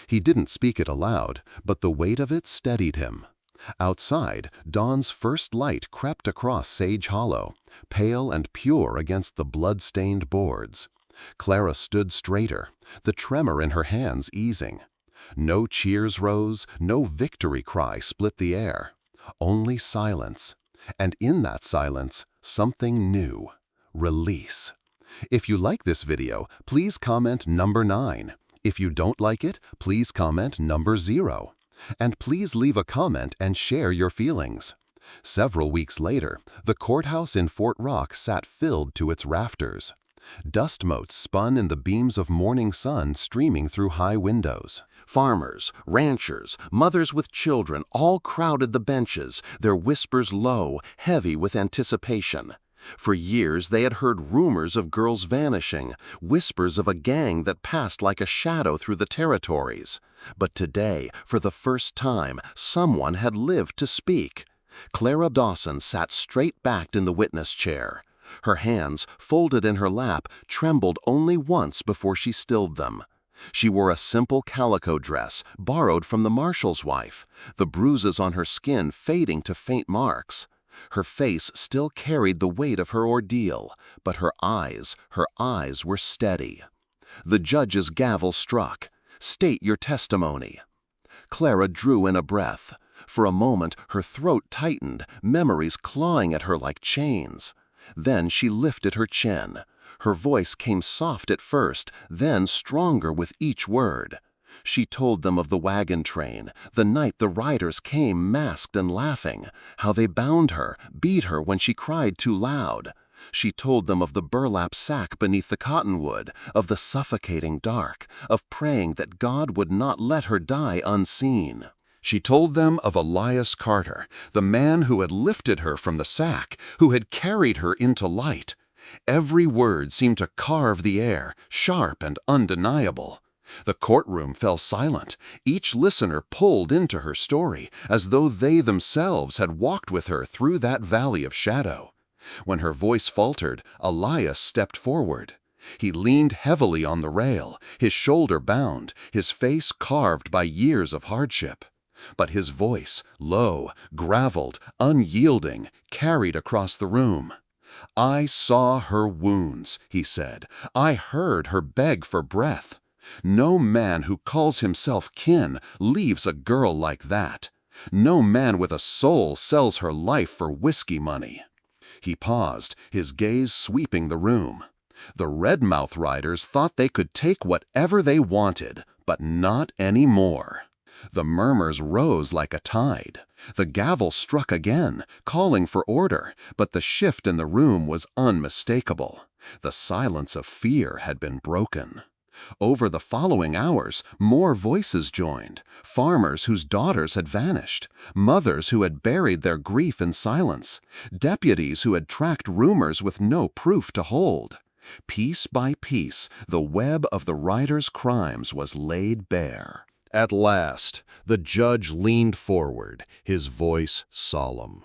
Speaker 1: He didn't speak it aloud, but the weight of it steadied him. Outside, dawn's first light crept across Sage Hollow, pale and pure against the blood-stained boards. Clara stood straighter, the tremor in her hands easing. No cheers rose, no victory cry split the air. Only silence. And in that silence, something new. Release. If you like this video, please comment number 9. If you don't like it, please comment number 0. And please leave a comment and share your feelings. Several weeks later, the courthouse in Fort Rock sat filled to its rafters. Dust motes spun in the beams of morning sun streaming through high windows. Farmers, ranchers, mothers with children all crowded the benches, their whispers low, heavy with anticipation. For years they had heard rumors of girls vanishing, whispers of a gang that passed like a shadow through the territories. But today, for the first time, someone had lived to speak. Clara Dawson sat straight-backed in the witness chair. Her hands, folded in her lap, trembled only once before she stilled them. She wore a simple calico dress, borrowed from the marshal's wife, the bruises on her skin fading to faint marks. Her face still carried the weight of her ordeal, but her eyes were steady. The judge's gavel struck. "State your testimony." Clara drew in a breath. For a moment her throat tightened, memories clawing at her like chains. Then she lifted her chin. Her voice came soft at first, then stronger with each word. She told them of the wagon train, the night the riders came masked and laughing, how they bound her, beat her when she cried too loud. She told them of the burlap sack beneath the cottonwood, of the suffocating dark, of praying that God would not let her die unseen. She told them of Elias Carter, the man who had lifted her from the sack, who had carried her into light. Every word seemed to carve the air, sharp and undeniable. The courtroom fell silent. Each listener pulled into her story, as though they themselves had walked with her through that valley of shadow. When her voice faltered, Elias stepped forward. He leaned heavily on the rail, his shoulder bound, his face carved by years of hardship. But his voice, low, graveled, unyielding, carried across the room. "I saw her wounds," he said. "I heard her beg for breath. No man who calls himself kin leaves a girl like that. No man with a soul sells her life for whiskey money." He paused, his gaze sweeping the room. The Redmouth Riders thought they could take whatever they wanted, but not anymore. The murmurs rose like a tide. The gavel struck again, calling for order, but the shift in the room was unmistakable. The silence of fear had been broken. Over the following hours, more voices joined. Farmers whose daughters had vanished, mothers who had buried their grief in silence, deputies who had tracked rumors with no proof to hold. Piece by piece, the web of the riders' crimes was laid bare. At last, the judge leaned forward, his voice solemn.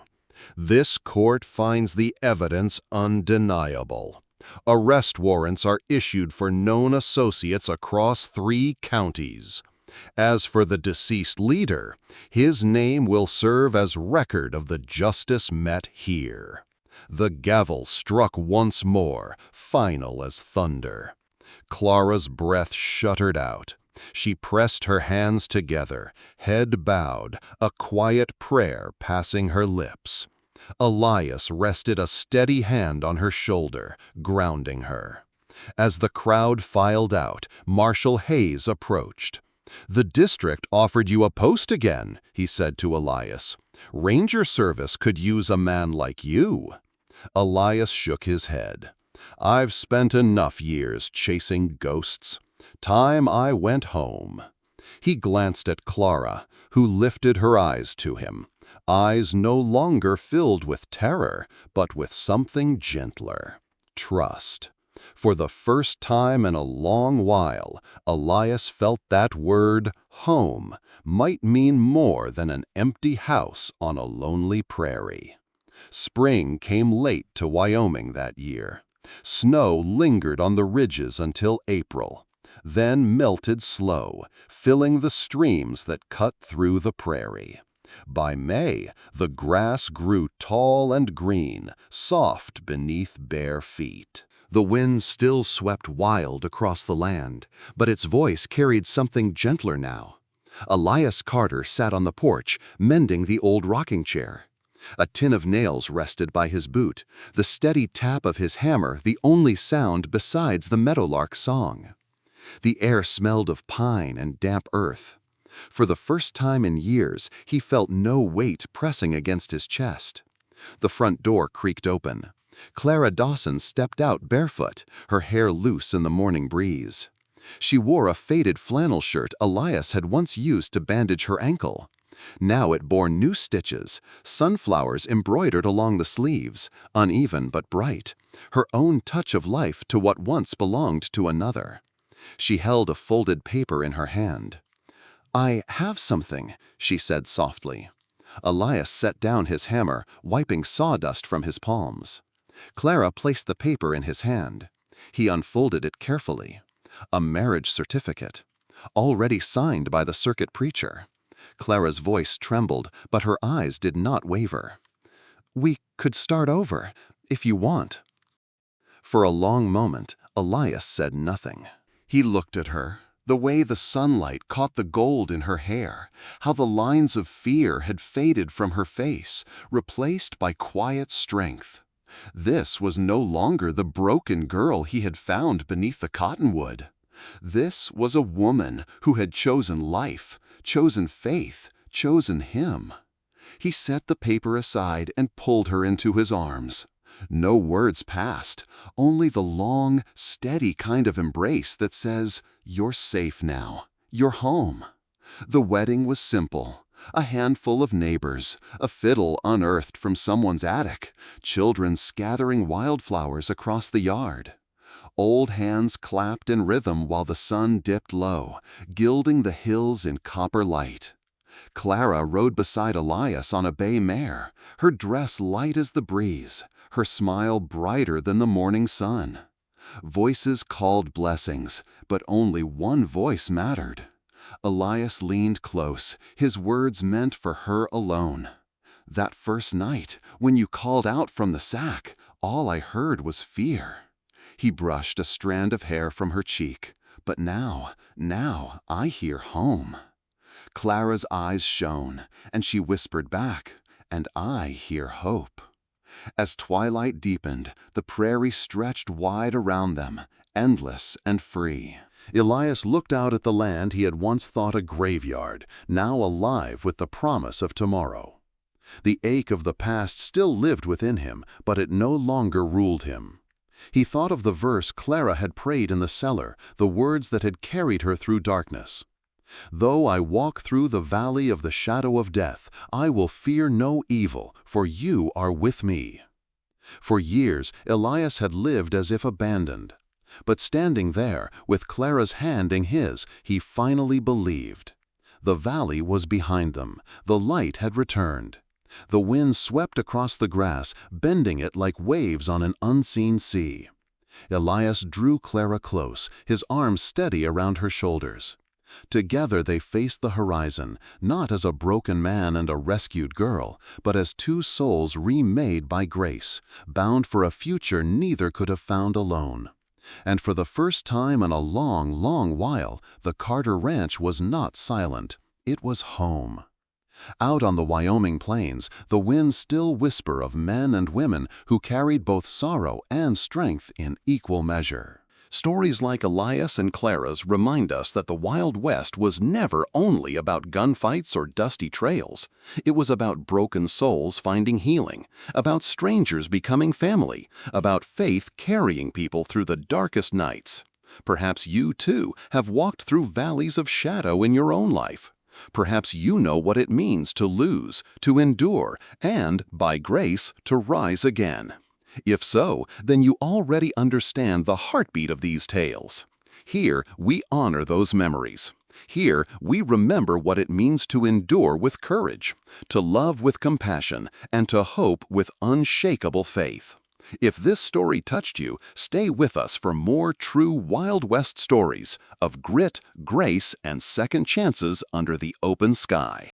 Speaker 1: "This court finds the evidence undeniable. Arrest warrants are issued for known associates across 3 counties. As for the deceased leader, his name will serve as record of the justice met here." The gavel struck once more, final as thunder. Clara's breath shuddered out. She pressed her hands together, head bowed, a quiet prayer passing her lips. Elias rested a steady hand on her shoulder, grounding her. As the crowd filed out, Marshal Hayes approached. "The district offered you a post again," he said to Elias. "Ranger service could use a man like you." Elias shook his head. "I've spent enough years chasing ghosts. Time I went home." He glanced at Clara, who lifted her eyes to him, eyes no longer filled with terror, but with something gentler, trust. For the first time in a long while, Elias felt that word, home, might mean more than an empty house on a lonely prairie. Spring came late to Wyoming that year. Snow lingered on the ridges until April, then melted slow, filling the streams that cut through the prairie. By May, the grass grew tall and green, soft beneath bare feet. The wind still swept wild across the land, but its voice carried something gentler now. Elias Carter sat on the porch, mending the old rocking chair. A tin of nails rested by his boot, the steady tap of his hammer the only sound besides the meadowlark's song. The air smelled of pine and damp earth. For the first time in years, he felt no weight pressing against his chest. The front door creaked open. Clara Dawson stepped out barefoot, her hair loose in the morning breeze. She wore a faded flannel shirt Elias had once used to bandage her ankle. Now it bore new stitches, sunflowers embroidered along the sleeves, uneven but bright, her own touch of life to what once belonged to another. She held a folded paper in her hand. "I have something," she said softly. Elias set down his hammer, wiping sawdust from his palms. Clara placed the paper in his hand. He unfolded it carefully. A marriage certificate, already signed by the circuit preacher. Clara's voice trembled, but her eyes did not waver. "We could start over, if you want." For a long moment, Elias said nothing. He looked at her, the way the sunlight caught the gold in her hair, how the lines of fear had faded from her face, replaced by quiet strength. This was no longer the broken girl he had found beneath the cottonwood. This was a woman who had chosen life, chosen faith, chosen him. He set the paper aside and pulled her into his arms. No words passed, only the long, steady kind of embrace that says, "You're safe now. You're home." The wedding was simple. A handful of neighbors, a fiddle unearthed from someone's attic, children scattering wildflowers across the yard. Old hands clapped in rhythm while the sun dipped low, gilding the hills in copper light. Clara rode beside Elias on a bay mare, her dress light as the breeze, her smile brighter than the morning sun. Voices called blessings, but only one voice mattered. Elias leaned close, his words meant for her alone. "That first night, when you called out from the sack, all I heard was fear." He brushed a strand of hair from her cheek. "But now I hear home." Clara's eyes shone, and she whispered back, "And I hear hope." As twilight deepened, the prairie stretched wide around them, endless and free. Elias looked out at the land he had once thought a graveyard, now alive with the promise of tomorrow. The ache of the past still lived within him, but it no longer ruled him. He thought of the verse Clara had prayed in the cellar, the words that had carried her through darkness. "Though I walk through the valley of the shadow of death, I will fear no evil, for you are with me." For years, Elias had lived as if abandoned. But standing there, with Clara's hand in his, he finally believed. The valley was behind them. The light had returned. The wind swept across the grass, bending it like waves on an unseen sea. Elias drew Clara close, his arms steady around her shoulders. Together they faced the horizon, not as a broken man and a rescued girl, but as two souls remade by grace, bound for a future neither could have found alone. And for the first time in a long, long while, the Carter Ranch was not silent. It was home. Out on the Wyoming plains, the winds still whisper of men and women who carried both sorrow and strength in equal measure. Stories like Elias and Clara's remind us that the Wild West was never only about gunfights or dusty trails. It was about broken souls finding healing, about strangers becoming family, about faith carrying people through the darkest nights. Perhaps you, too, have walked through valleys of shadow in your own life. Perhaps you know what it means to lose, to endure, and, by grace, to rise again. If so, then you already understand the heartbeat of these tales. Here, we honor those memories. Here, we remember what it means to endure with courage, to love with compassion, and to hope with unshakable faith. If this story touched you, stay with us for more true Wild West stories of grit, grace, and second chances under the open sky.